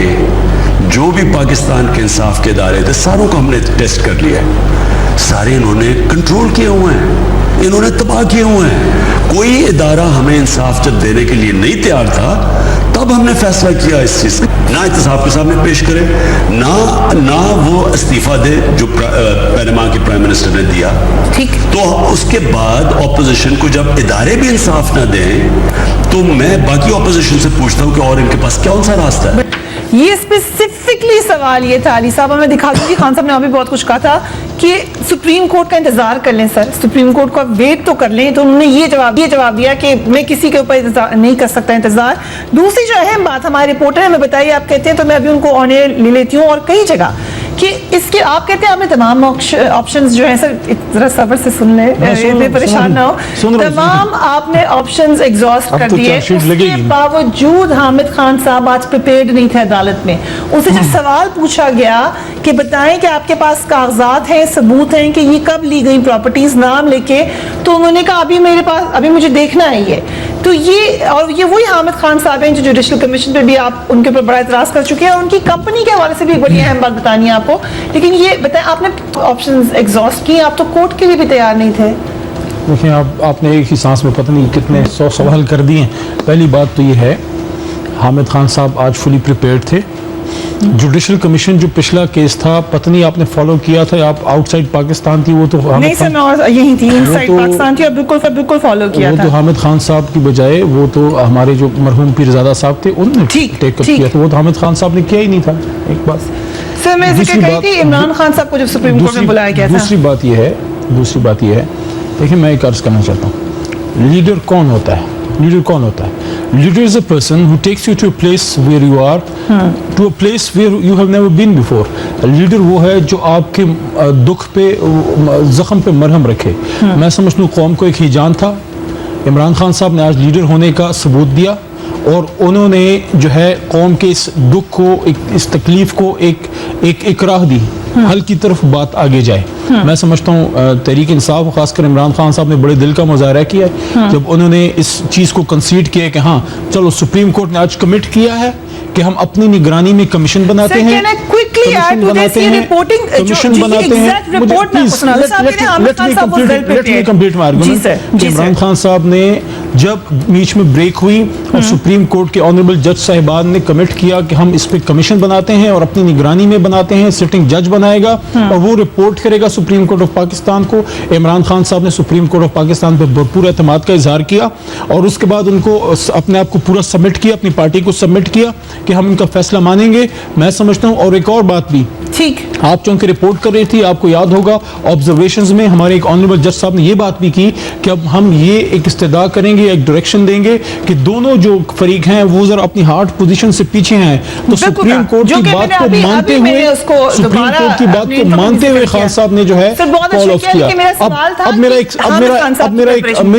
[SPEAKER 8] جو بھی پاکستان کے انصاف کے ادارے تھے، ساروں کو ہم نے ٹیسٹ کر لیا ہے، سارے انہوں نے کنٹرول کیے ہوئے ہیں، انہوں نے تباہ کیے ہوئے ہیں۔ کوئی ادارہ ہمیں انصاف جب دینے کے لیے نہیں تیار تھا، تب ہم نے فیصلہ کیا اس چیز کا، نہ احتساب کے سامنے پیش کرے، نہ وہ استعفیٰ دے جو پینما کے پرائم منسٹر نے دیا۔ تو اس کے بعد اپوزیشن کو جب ادارے بھی انصاف نہ دیں تو میں باقی اپوزیشن سے پوچھتا ہوں کہ اور ان کے پاس کون سا راستہ ہے؟
[SPEAKER 1] یہ اسپیسیفکلی سوال یہ تھا، علی صاحب میں دکھا دوں گی، خان صاحب نے ابھی بہت کچھ کہا تھا کہ سپریم کورٹ کا انتظار کر لیں سر، سپریم کورٹ کا ویٹ تو کر لیں، تو انہوں نے یہ جواب دیا کہ میں کسی کے اوپر نہیں کر سکتا انتظار۔ دوسری جو اہم بات ہمارے رپورٹر نے ہمیں بتائی، آپ کہتے ہیں تو میں ابھی ان کو آن ایئر لے لیتی ہوں، اور کئی جگہ کہ اس کے آپ کہتے ہیں آپ نے تمام آپشنز جو ہیں سر ذرا صبر سے سن لیں, اتنے پریشان نہ ہو, تمام آپ نے آپشنز ایگزاسٹ کر دیے, اس کے باوجود حامد خان صاحب آج پریپیئرڈ نہیں تھے عدالت میں. اسے جب سوال پوچھا گیا کہ بتائیں کہ آپ کے پاس کاغذات ہیں, ثبوت ہیں کہ یہ کب لی گئی پراپرٹیز, نام لے کے, تو انہوں نے کہا ابھی میرے پاس, ابھی مجھے دیکھنا ہے یہ. تو یہ, اور یہ وہی حامد خان صاحب ہیں جو جوڈیشل کمیشن پہ بھی آپ ان کے اوپر بڑا اعتراض کر چکے ہیں, اور ان کی کمپنی کے حوالے سے بھی ایک بڑی اہم بات بتانی ہے آپ کو. لیکن یہ بتائیں, آپ نے آپشنز ایگزاسٹ کی, آپ تو کورٹ کے لیے بھی تیار نہیں تھے.
[SPEAKER 5] دیکھیں آپ نے ایک ہی سانس میں پتہ نہیں کتنے 100 سوال کر دیے. پہلی بات تو یہ ہے حامد خان صاحب آج فلی پریپیئرڈ تھے. جوڈیشل کمیشن جو پچھلا کیس تھا پتہ نہیں آپ نے فالو کیا تھا, آپ آؤٹ سائڈ پاکستان تھی, وہ تو
[SPEAKER 1] نہیں سر, میں یہی تھی ان سائڈ پاکستان تھی, اور بالکل فالو کیا تھا.
[SPEAKER 5] وہ تو حامد خان صاحب کی بجائے وہ تو ہمارے جو مرحوم پیرزادہ صاحب تھے انہوں نے ٹیک اپ کیا تھا, وہ تو حامد خان صاحب نے کیا ہی نہیں تھا. ایک بات
[SPEAKER 1] سر میں ذکر کہی تھی عمران خان صاحب کو جب سپریم کورٹ میں بلایا گیا تھا.
[SPEAKER 5] دوسری بات یہ ہے دیکھیں میں ایک عرض کرنا چاہتا ہوں, لیڈر کون ہوتا ہے؟ Leader is a person who takes you to a place where you are, to a place where you have never been before. Leader وہ ہے جو آپ کے دکھ پہ, زخم پہ مرہم رکھے. میں سمجھتا ہوں قوم کو ایک ہی جان تھا. عمران خان صاحب نے آج لیڈر ہونے کا ثبوت دیا, اور انہوں نے جو ہے قوم کے اس دکھ کو, اس تکلیف کو ایک راہ دی, حل کی طرف بات آگے جائے. میں سمجھتا ہوں تحریک انصاف, خاص کر عمران خان صاحب نے بڑے دل کا مظاہرہ کیا ہے جب انہوں نے اس چیز کو کنسیڈ کیا کہ ہاں چلو سپریم کورٹ نے آج کمٹ کیا ہے کہ ہم اپنی نگرانی میں کمشن بناتے ہیں, عمران خان صاحب نے جب بیچ میں بریک ہوئی اور سپریم کورٹ کے آنریبل جج صاحبان نے کمٹ کیا کہ ہم اس پہ کمیشن بناتے ہیں اور اپنی نگرانی میں بناتے ہیں, سٹنگ جج بنائے گا اور وہ رپورٹ کرے گا سپریم کورٹ آف پاکستان کو. عمران خان صاحب نے سپریم کورٹ آف پاکستان پہ بھرپور اعتماد کا اظہار کیا, اور اس کے بعد ان کو اپنے آپ کو پورا سبمٹ کیا, اپنی پارٹی کو سبمٹ کیا کہ ہم ان کا فیصلہ مانیں گے. میں سمجھتا ہوں, اور ایک اور بات بھی,
[SPEAKER 1] ٹھیک
[SPEAKER 5] آپ چونکہ رپورٹ کر رہی تھی, آپ کو یاد ہوگا آبزرویشنز میں ہمارے ایک آنریبل جج صاحب نے یہ بات بھی کی کہ اب ہم یہ ایک استدعا کریں گے, ایک ڈائریکشن دیں گے کہ دونوں جو فریق ہیں وہ ذرا اپنی ہارڈ پوزیشن سے پیچھے ہیں. تو سپریم کورٹ کی بات کو مانتے ہوئے, سپریم کورٹ کی بات کو مانتے ہوئے خان صاحب نے جو ہے کال آف کیا. اب میری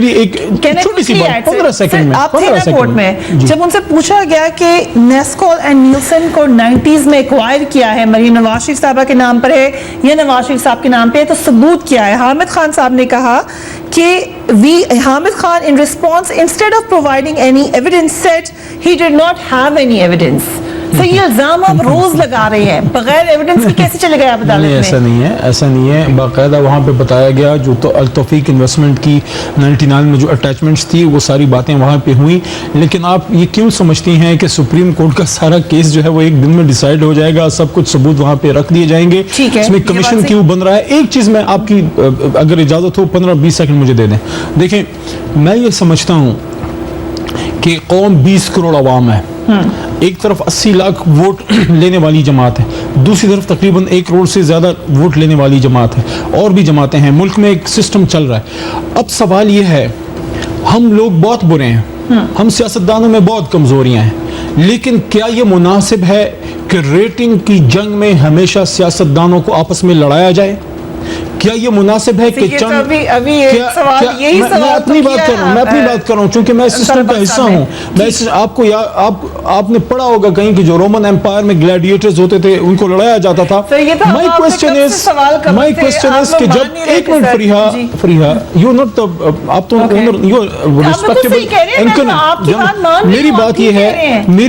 [SPEAKER 5] ایک چھوٹی سی بات 15 سیکنڈ میں,
[SPEAKER 1] جب ان سے پوچھا گیا کہ نیسکول اینڈ نیلسن کو 90s میں ایکوائر کیا ہے, مریم نواز شریف صاحبہ کے نام پر ہے یا نواز شریف صاحب کے نام پہ ہے, تو ثبوت کیا ہے؟ حامد خان صاحب نے کہا کہ Hamid Khan in response instead of providing any evidence said he did not have any evidence. تو یہ الزام آپ روز لگا رہے ہیں, بغیر ایویڈنس کے کیسے چلے گئے آپ عدالت میں؟
[SPEAKER 5] ایسا نہیں ہے. باقاعدہ وہاں پہ بتایا گیا, جو تو التوفیق انویسٹمنٹ کی 99 میں جو اٹیچمنٹس تھی وہ ساری باتیں وہاں پہ ہوئیں. لیکن آپ یہ کیوں سمجھتی ہیں کہ سپریم کورٹ کا سارا کیس جو ہے وہ ایک دن میں ڈیسائیڈ ہو جائے گا, سب کچھ ثبوت وہاں پہ رکھ دیے جائیں گے, اس میں کمیشن کیوں بن رہا ہے؟ ایک چیز میں آپ کی اگر اجازت ہو 15-20 سیکنڈ مجھے دے دیں. دیکھیں میں یہ سمجھتا ہوں کہ قوم 20 کروڑ عوام ہے, ایک طرف 80 لاکھ ووٹ لینے والی جماعت ہے, دوسری طرف تقریباً 1 کروڑ سے زیادہ ووٹ لینے والی جماعت ہے, اور بھی جماعتیں ہیں. ملک میں ایک سسٹم چل رہا ہے. اب سوال یہ ہے, ہم لوگ بہت برے ہیں, ہم سیاستدانوں میں بہت کمزوریاں ہیں, لیکن کیا یہ مناسب ہے کہ ریٹنگ کی جنگ میں ہمیشہ سیاستدانوں کو آپس میں لڑایا جائے؟ کیا یہ مناسب ہے کہ چند میں اپنی بات کر رہا ہوں چونکہ میں اس سسٹم کا حصہ ہوں. میں آپ نے پڑھا ہوگا کہیں کہ جو رومن ایمپائر میں گلیڈیٹرز ہوتے تھے ان کو لڑایا جاتا تھا. مائی کوسچن از کہ جب ایک منٹ فریحہ یو ناٹ آپ تو میری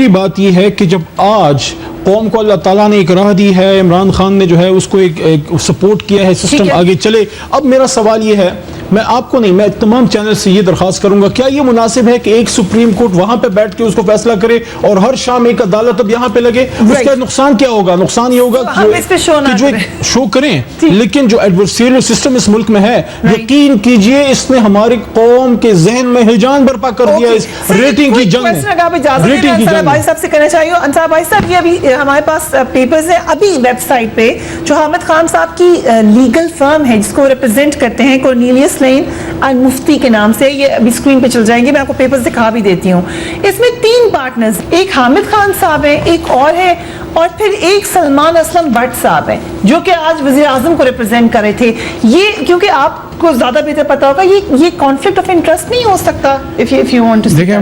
[SPEAKER 5] بات یہ ہے کہ جب آج قوم کو اللہ تعالیٰ نے ایک راہ دی ہے, عمران خان نے جو ہے اس کو ایک سپورٹ کیا ہے, سسٹم آگے چلے. اب میرا سوال یہ ہے, میں آپ کو نہیں, میں تمام چینل سے یہ درخواست کروں گا, کیا یہ مناسب ہے کہ ایک سپریم کورٹ وہاں پہ بیٹھ کے اس کو فیصلہ کرے اور ہر شام ایک عدالت اب یہاں پہ لگے؟ اس کا نقصان کیا ہوگا؟ نقصان یہ ہوگا کہ جو شو کریں, لیکن جو ایڈورسریل سسٹم اس ملک میں ہے, یقین کیجئے اس نے ہماری قوم کے ذہن میں ہیجان برپا کر دیا اس ریٹنگ کی جنگ میں.
[SPEAKER 1] بھائی صاحب سے کہنا چاہیے, انصار بھائی صاحب یہ ابھی ہمارے پاس پیپرز ہیں ابھی ویب سائٹ پہ, جو حامد خان صاحب کی لیگل فرم ہے جس کو ریپرزینٹ کرتے ہیں, کورنیلیس سلین المفتی کے نام سے. یہ ابھی اسکرین پہ چل جائیں گے, میں آپ کو پیپرز دکھا بھی دیتی ہوں. اس میں 3 پارٹنرز, ایک حامد خان صاحب ہیں, ایک اور ہے, اور پھر ایک سلمان اسلم بٹ صاحب ہیں جو کہ آج وزیر اعظم کو ریپرزینٹ کر رہے تھے. یہ کیونکہ آپ کو زیادہ بہتر پتا ہوگا, یہ کانفلکٹ آف انٹرسٹ نہیں ہو سکتا if you want to.
[SPEAKER 6] دیکھیں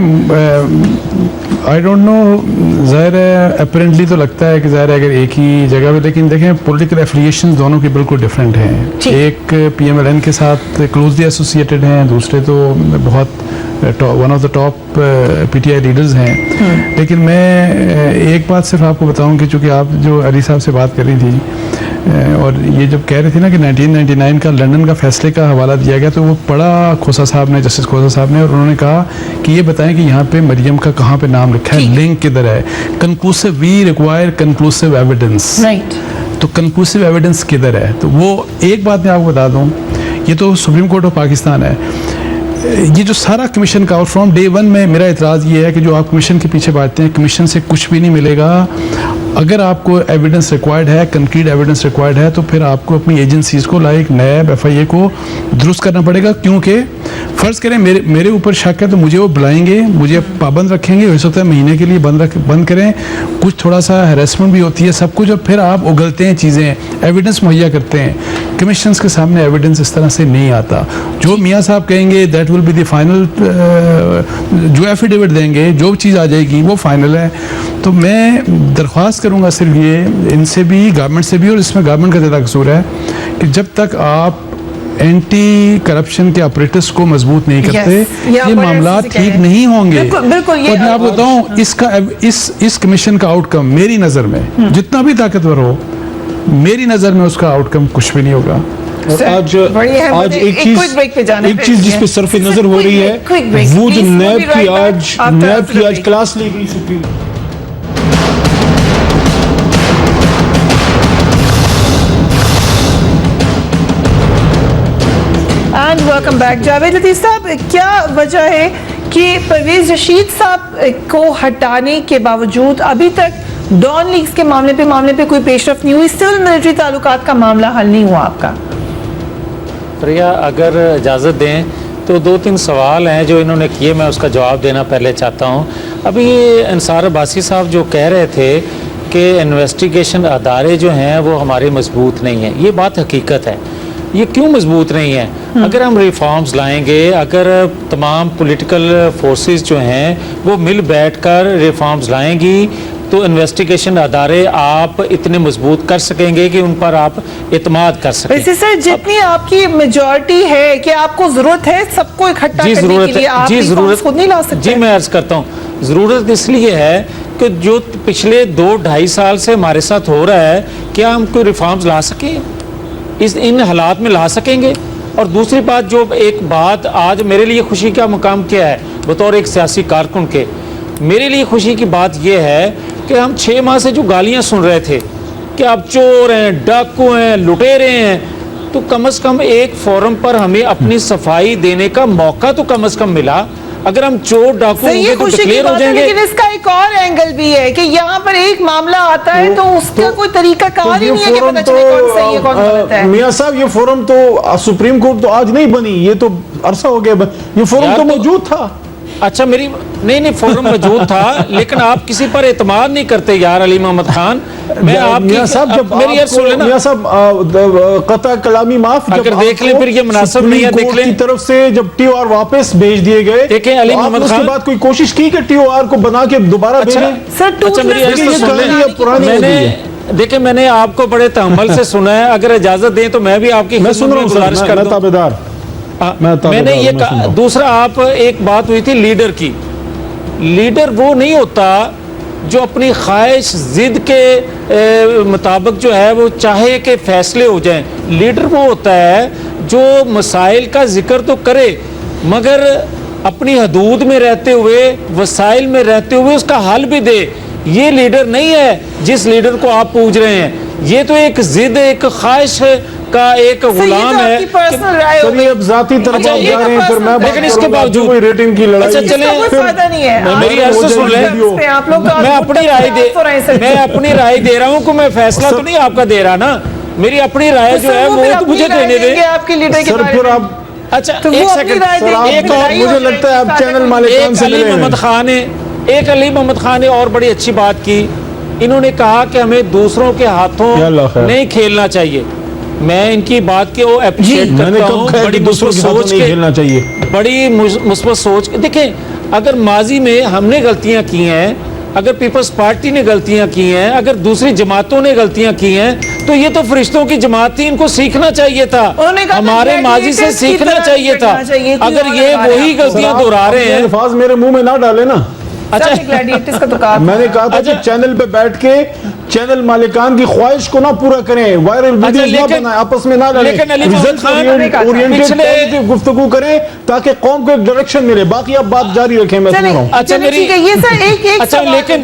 [SPEAKER 6] آئی ڈونٹ نو, ظاہر ہے اپیرنٹلی تو لگتا ہے کہ ظاہر ہے اگر ایک ہی جگہ پہ, لیکن دیکھیں پولیٹیکل ایفیلیشن دونوں کی بالکل ڈفرینٹ ہیں. ایک پی ایم ایل این کے ساتھ کلوزلی ایسوسیٹڈ ہیں, دوسرے تو بہت one of the top P T I leaders ہیں. لیکن میں ایک بات صرف آپ کو بتاؤں کہ چونکہ آپ جو علی صاحب سے بات کر رہی تھی اور یہ جب کہہ رہے تھے نا کہ 1999 کا لنڈن کا فیصلے کا حوالہ دیا گیا, تو وہ پڑھا کھوسا صاحب نے, جسٹس کھوسا صاحب نے, اور انہوں نے کہا کہ یہ بتائیں کہ یہاں پہ مریم کا کہاں پہ نام لکھا ہے, لنک کدھر ہے. کنکلوسیو, وی ریکوائر کنکلوسیو ایویڈنس. تو کنکلوسیو ایویڈنس کدھر ہے؟ تو وہ ایک بات میں آپ کو بتا دوں, یہ تو سپریم کورٹ آف پاکستان ہے. یہ جو سارا کمیشن کا, اور فرام ڈے 1 میں میرا اعتراض یہ ہے کہ جو آپ کمیشن کے پیچھے بانٹتے ہیں, کمیشن سے کچھ بھی نہیں ملے گا. اگر آپ کو ایویڈنس ریکوائرڈ ہے, کنکریٹ ایویڈنس ریکوائرڈ ہے, تو پھر آپ کو اپنی ایجنسیز کو لائک نیب, ایف آئی اے کو درست کرنا پڑے گا. کیونکہ فرض کریں میرے اوپر شک ہے تو مجھے وہ بلائیں گے, مجھے پابند رکھیں گے, ہو سکتا ہے مہینے کے لیے بند کریں, کچھ تھوڑا سا ہیراسمنٹ بھی ہوتی ہے, سب کچھ, اور پھر آپ اگلتے ہیں چیزیں, ایویڈنس مہیا کرتے ہیں. کمیشنز کے سامنے ایویڈنس اس طرح سے نہیں آتا. جو میاں صاحب کہیں گے that will be the final, جو ایفیڈیوٹ دیں گے, جو چیز آ جائے گی وہ فائنل ہے. تو میں درخواست کروں گا صرف یہ, ان سے بھی, گورنمنٹ سے بھی, اور اس میں گورنمنٹ کا زیادہ قصور ہے کہ جب تک آپ اینٹی کرپشن کے آپریٹرس کو مضبوط نہیں کرتے, یہ معاملات ٹھیک نہیں ہوں گے. اور میں آپ کو بتاؤں, اس کمیشن کا آؤٹ کم میری نظر میں, جتنا بھی طاقتور ہو, میری نظر میں اس کا آؤٹ کم کچھ بھی نہیں ہوگا.
[SPEAKER 5] آج ایک چیز جس پہ صرف نظر ہو رہی ہے, وہ جو نیب کی آج کلاس لی گئی supreme.
[SPEAKER 1] And welcome back. Javed Latif صاحب, کیا وجہ ہے کہ پرویز رشید صاحب کو ہٹانے کے باوجود ابھی تک ڈان لیگز کے معاملے پہ کوئی پیش رفت نہیں ہوئی, سول ملٹری تعلقات کا معاملہ حل نہیں ہوا آپ کا؟
[SPEAKER 7] پریا, اگر اجازت دیں تو 2-3 سوال ہیں جو انہوں نے کیے, میں اس کا جواب دینا پہلے چاہتا ہوں. ابھی انصار عباسی صاحب جو کہہ رہے تھے کہ انویسٹیگیشن ادارے جو ہیں وہ ہمارے مضبوط نہیں ہیں, یہ بات حقیقت ہے. یہ کیوں مضبوط نہیں ہے؟ اگر ہم ریفارمز لائیں گے, اگر تمام پولیٹیکل فورسز جو ہیں وہ مل بیٹھ کر ریفارمز لائیں گی, تو انویسٹیگیشن ادارے آپ اتنے مضبوط کر سکیں گے کہ ان پر آپ اعتماد کر سکیں.
[SPEAKER 1] ویسے سر, جتنی آپ کی میجورٹی ہے, کہ آپ کو ضرورت ہے سب کو اکٹھا کرنے کے لیے, آپ ریفارمز خود نہیں لا سکتے؟
[SPEAKER 7] جی میں عرض کرتا ہوں, ضرورت اس لیے ہے کہ جو پچھلے 2-2.5 سال سے ہمارے ساتھ ہو رہا ہے, کیا ہم کوئی ریفارمز لا سکیں, ان حالات میں لا سکیں گے؟ اور دوسری بات, جو ایک بات آج میرے لیے خوشی کا مقام کیا ہے بطور ایک سیاسی کارکن کے, میرے لیے خوشی کی بات یہ ہے کہ ہم 6 ماہ سے جو گالیاں سن رہے تھے کہ آپ چور ہیں, ڈاکو ہیں, لٹیرے ہیں, تو کم از کم ایک فورم پر ہمیں اپنی صفائی دینے کا موقع تو کم از کم ملا. اگر ہم چور ڈاکو ہوں گے تو ڈکلیئر ہو جائیں گے.
[SPEAKER 1] لیکن اس کا ایک اور اینگل بھی ہے کہ یہاں پر ایک معاملہ آتا ہے تو اس کا کوئی طریقہ کار ہی نہیں ہے کہ پتہ چلے کون صحیح ہے کون غلط ہے.
[SPEAKER 5] میاں صاحب, یہ فورم تو سپریم کورٹ تو آج نہیں بنی, یہ تو عرصہ ہو گیا, یہ فورم تو موجود تھا.
[SPEAKER 7] اچھا نہیں فورم موجود تھا, لیکن آپ کسی پر اعتماد نہیں کرتے یار علی محمد خان. میں آپ میری عرض سن لینا,
[SPEAKER 5] میاں صاحب قطع کلامی معاف,
[SPEAKER 7] اگر دیکھ لیں پھر یہ مناسب نہیں ہے, دیکھ لیں
[SPEAKER 5] کی طرف سے جب ٹی او آر واپس بھیج دیے گئے,
[SPEAKER 7] دیکھیں علی محمد خان,
[SPEAKER 5] اس کے بعد کوئی کوشش کی کہ ٹی او آر کو بنا کے دوبارہ بھیجیں؟
[SPEAKER 7] اچھا میری عرض تو سن لیں. دیکھیں میں نے آپ کو بڑے تحمل سے سنا ہے, اگر اجازت دیں تو میں بھی آپ کی گزارش کر دوں. میں نے یہ کہا. دوسرا, آپ ایک بات ہوئی تھی لیڈر کی, لیڈر وہ نہیں ہوتا جو اپنی خواہش ضد کے مطابق جو ہے وہ چاہے کہ فیصلے ہو جائیں. لیڈر وہ ہوتا ہے جو مسائل کا ذکر تو کرے مگر اپنی حدود میں رہتے ہوئے, وسائل میں رہتے ہوئے اس کا حل بھی دے. یہ لیڈر نہیں ہے جس لیڈر کو آپ پوچھ رہے ہیں. یہ تو ایک ضد, ایک خواہش کا ایک غلام ہے.
[SPEAKER 5] چلیے اب ذاتی طرف آپ جا رہے ہیں, پھر میں
[SPEAKER 7] لیکن اس کے باوجود
[SPEAKER 5] کوئی ریٹنگ کی لڑائی,
[SPEAKER 7] اچھا چلیں میری عرض سے سن لیں. میں اپنی رائے دے رہا ہوں کہ میں فیصلہ تو نہیں آپ کا دے رہا نا, میری اپنی رائے جو ہے وہ تو مجھے دینے دیں.
[SPEAKER 5] سر پھر آپ
[SPEAKER 7] اچھا
[SPEAKER 1] تو
[SPEAKER 7] ایک
[SPEAKER 1] وہ اپنی
[SPEAKER 7] سیکنڈ
[SPEAKER 1] رائے دیں گے.
[SPEAKER 7] ایک اور
[SPEAKER 5] مجھے لگتا ہے آپ چینل مالکان
[SPEAKER 7] ایک
[SPEAKER 5] سے
[SPEAKER 7] علی
[SPEAKER 5] ملے ہیں.
[SPEAKER 7] محمد خان نے اور بڑی اچھی بات کی. انہوں نے کہا کہ ہمیں دوسروں کے ہاتھوں
[SPEAKER 5] یا اللہ خیر.
[SPEAKER 7] نہیں کھیلنا چاہیے. میں ان کی بات کو اپریشیٹ
[SPEAKER 5] میں نے
[SPEAKER 7] کرتا
[SPEAKER 5] کب
[SPEAKER 7] ہوں.
[SPEAKER 5] کہا
[SPEAKER 7] بڑی
[SPEAKER 5] کہ دوسروں
[SPEAKER 7] مثبت
[SPEAKER 5] کے ہاتھوں
[SPEAKER 7] سوچ
[SPEAKER 5] نہیں
[SPEAKER 7] کے
[SPEAKER 5] کھیلنا چاہیے.
[SPEAKER 7] بڑی مثبت سوچ. دیکھیں اگر ماضی میں ہم نے غلطیاں کی ہیں, اگر پیپلز پارٹی نے غلطیاں کی ہیں, اگر دوسری جماعتوں نے غلطیاں کی ہیں, تو یہ تو فرشتوں کی جماعت تھی, ان کو سیکھنا چاہیے تھا,
[SPEAKER 1] انہوں نے کہا
[SPEAKER 7] ہمارے ماضی سے
[SPEAKER 1] gladiators کی
[SPEAKER 7] سیکھنا
[SPEAKER 1] طرح
[SPEAKER 7] چاہیے تھا.
[SPEAKER 1] کرنا چاہیے. کوئی
[SPEAKER 7] اگر
[SPEAKER 1] اور
[SPEAKER 7] یہ
[SPEAKER 1] لگا رہے
[SPEAKER 7] وہی
[SPEAKER 1] ہیں آپ کو.
[SPEAKER 7] غلطیاں دہرا رہے
[SPEAKER 5] اپنے
[SPEAKER 7] ہیں.
[SPEAKER 5] الفاظ میرے منہ میں نہ ڈالے نا.
[SPEAKER 1] اچھا گلیڈیٹرز کا تو کہا
[SPEAKER 5] میں نے کہا تھا کہ چینل پہ بیٹھ کے چینل مالکان کی خواہش کو نہ پورا کریں, وائرل ویڈیوز نہ بنائیں, آپس میں نہ لڑیں,
[SPEAKER 7] لیکن علی محمد
[SPEAKER 5] ریزلٹ
[SPEAKER 7] خان
[SPEAKER 5] اورینٹڈ گفتگو کریں تاکہ قوم کو ایک ڈائریکشن ملے. باقی آپ بات جاری رکھیں, میں سن رہا ہوں.
[SPEAKER 7] اچھا میری
[SPEAKER 1] یہ سر ایک
[SPEAKER 7] اچھا
[SPEAKER 1] سوال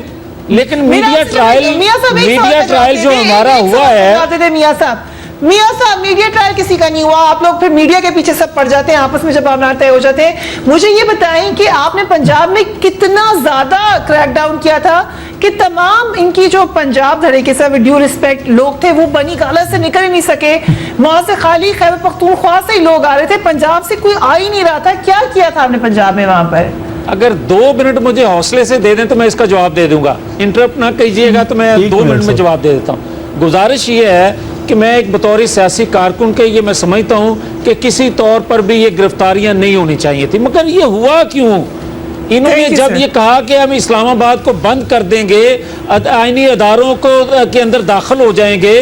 [SPEAKER 7] لیکن میڈیا ٹرائل جو ہمارا ہوا ہے,
[SPEAKER 1] میاں صاحب میڈیا ٹرائل کسی کا نہیں ہوا. آپ لوگ پھر میڈیا کے پیچھے سب پڑ جاتے ہیں, آپس میں جب معاملات طے ہو جاتے ہیں. مجھے یہ بتائیں کہ آپ نے پنجاب میں کتنا زیادہ کریک ڈاؤن کیا تھا کہ تمام ان کی جو پنجاب دھڑے کے سب ڈیو ریسپیکٹ لوگ تھے وہ بنی گالا سے نکل ہی نہیں سکے. وہاں سے خالی خیبر پختونخوا سے ہی لوگ آ رہے تھے, پنجاب سے کوئی آ ہی نہیں رہا تھا. کیا کیا تھا آپ نے پنجاب میں وہاں پر؟
[SPEAKER 7] اگر 2 منٹ مجھے حوصلے سے دے دیں تو میں اس کا جواب دے دوں گا. انٹرپٹ نہ کیجیے گا تو میں 2 منٹ میں جواب دے دیتا ہوں. گزارش یہ ہے کہ میں ایک بطور سیاسی کارکن کے یہ میں سمجھتا ہوں کہ کسی طور پر بھی یہ گرفتاریاں نہیں ہونی چاہیے تھی. مگر یہ ہوا کیوں؟ انہوں نے جب یہ کہا کہ ہم اسلام آباد کو بند کر دیں گے, آئینی اداروں کے اندر داخل ہو جائیں گے,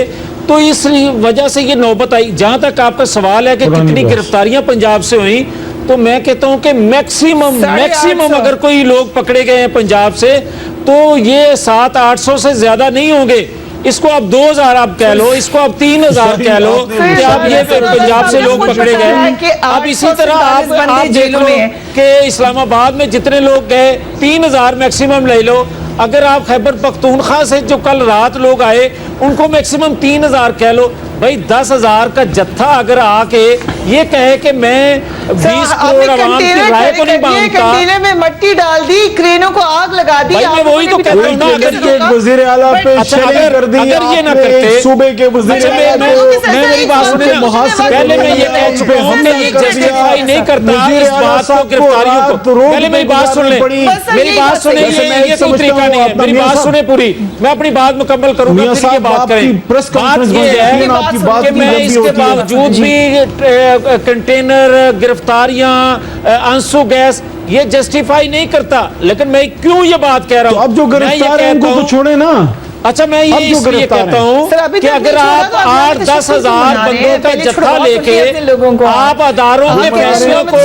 [SPEAKER 7] تو اس وجہ سے یہ نوبت آئی. جہاں تک آپ کا سوال ہے کہ کتنی گرفتاریاں پنجاب سے ہوئیں, تو میں کہتا ہوں کہ میکسیمم اگر کوئی لوگ پکڑے گئے ہیں پنجاب سے تو یہ 700-800 سے زیادہ نہیں ہوں گے. اس کو آپ 2000 آپ کہہ لو, اس کو آپ 3000 کہہ لو کہ آپ یہ پنجاب سے لوگ پکڑے گئے. اب اسی طرح آپ دیکھ لو کہ اسلام آباد میں جتنے لوگ گئے 3000 میکسیمم لے لو. اگر آپ خیبر پختونخوا سے جو کل رات لوگ آئے ان کو میکسیمم 3000 کہہ لو. بھائی 10,000 کا جتھا اگر آ کے یہ کہے کہ میں 20 کروڑ عوام کی رائے کو نہیں مانگتا,
[SPEAKER 1] کنٹینر میں مٹی ڈال دی, کرینوں کو آگ لگا دی.
[SPEAKER 7] میں وہی تو کہتا ہوں نا,
[SPEAKER 5] اگر وزیر اعلیٰ پہ شیلنگ کر دی,
[SPEAKER 7] اگر یہ نہ کرتے
[SPEAKER 5] صوبے کے وزیر اعلیٰ کو
[SPEAKER 7] میری بات سنیں نا, پہلے میں یہ کہہ چکا ہوں کہ یہ جسٹیفائی نہیں کرتا اس بات کو, گرفتاریوں کو. پہلے میری بات سن لیں, میری بات سنیں, یہ تو طریقہ نہیں ہے. میری بات سنیں پوری, میں اپنی بات مکمل کروں گا پھر یہ بات کریں. بات یہ ہے کہ میں اس کے باوجود بھی کنٹینر, گرفتاریاں, آنسو گیس یہ جسٹیفائی نہیں کرتا. لیکن میں کیوں یہ بات کہہ رہا ہوں,
[SPEAKER 5] اب جو گرفتار ہیں ان کو تو چھوڑے نا.
[SPEAKER 7] اچھا میں یہ اس لیے کہتا ہوں کہ اگر آپ 8-10 ہزار بندوں کا جتھا لے کے آپ اداروں کے فیصلوں کو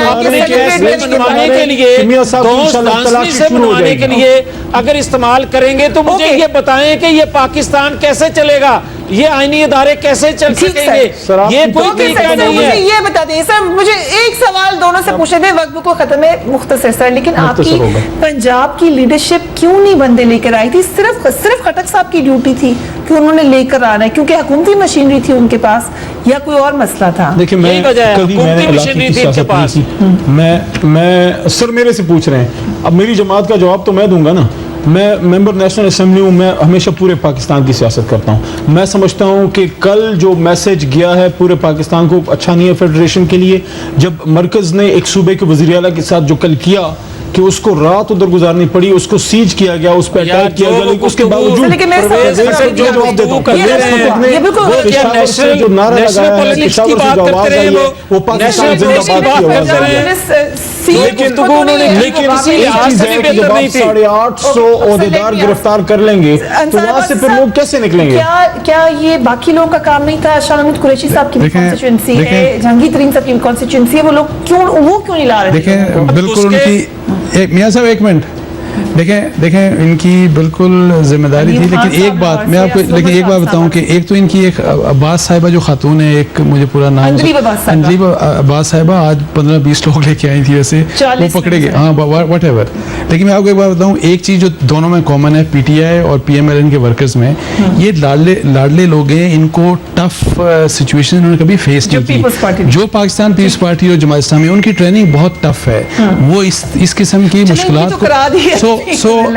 [SPEAKER 7] اپنے فیصلے منوانے کے لیے, دوست دانشی سے منوانے کے لیے اگر استعمال کریں گے تو مجھے یہ بتائیں کہ یہ پاکستان کیسے چلے گا, یہ آئینی ادارے کیسے چل سکیں گے؟ یہ کوئی طریقہ نہیں ہے.
[SPEAKER 1] یہ بتا دیں سر, مجھے ایک سوال دونوں سے پوچھنے دیں, وقت کو ختم ہے, مختصر سر. لیکن آپ کی پنجاب کی لیڈرشپ کیوں نہیں بندے لے کر آئی تھی؟ صرف خٹک صاحب کی ڈیوٹی تھی کہ انہوں نے لے کر آنا ہے کیونکہ حکومتی مشینری تھی ان کے پاس, یا کوئی اور مسئلہ تھا؟
[SPEAKER 5] دیکھیں میں
[SPEAKER 7] حکومتی مشینری تھی ان کے پاس.
[SPEAKER 5] میں سر میرے سے پوچھ رہے ہیں, اب میری جماعت کا جواب تو میں دوں گا نا. میں ممبر نیشنل اسمبلی ہوں, میں ہمیشہ پورے پاکستان کی سیاست کرتا ہوں. میں سمجھتا ہوں کہ کل جو میسج گیا ہے پورے پاکستان کو اچھا نہیں ہے فیڈریشن کے لیے. جب مرکز نے ایک صوبے کے وزیر اعلیٰ کے ساتھ جو کل کیا کہ اس کو رات ادھر گزارنی پڑی, اس کو سیج کیا گیا, اس پہ اٹیک کیا گیا, لیکن اس کے باوجود جو جواب دیتا ہوں جو نعرہ لگایا ہے پشاور سے جو آواز آئی ہے وہ پاکستان زندہ باد کی آواز آئی ہے. لیکن ایک چیز ہے کہ جب آپ 850 عہدیدار گرفتار کر لیں گے تو وہاں سے پھر لوگ کیسے نکلیں گے؟
[SPEAKER 1] کیا یہ باقی لوگوں کا کام نہیں تھا؟ شاہ محمود قریشی صاحب کی کانسٹیچوئنسی ہے, جہانگیر ترین صاحب کی کانسٹیچوئنسی ہے, وہ لوگ کیوں نہیں لا رہے؟
[SPEAKER 6] دیکھیں بالکل ان کی, میاں صاحب ایک منٹ, دیکھیں ان کی بالکل ذمہ داری تھی. لیکن ایک بات میں آپ کو ایک بات بتاؤں کہ ایک تو ان کی ایک عباس صاحبہ جو خاتون ہے, ایک مجھے پورا نام انجلیب عباس صاحبہ, آج 15-20 لوگ لے کے آئی تھی, ویسے وہ پکڑے گئے, ہاں واٹ ایور. لیکن میں آپ کو ایک بات بتاؤں, ایک چیز جو دونوں میں کامن ہے پی ٹی آئی اور پی ایم ایل این کے ورکرز میں, یہ لاڈلے لوگ ہیں, ان کو ٹف سچویشن انہوں نے کبھی فیس نہیں کی. جو پاکستان پیپلز پارٹی اور جماعت اسلامی ان کی ٹریننگ بہت ٹف ہے, وہ اس قسم کی مشکلات کو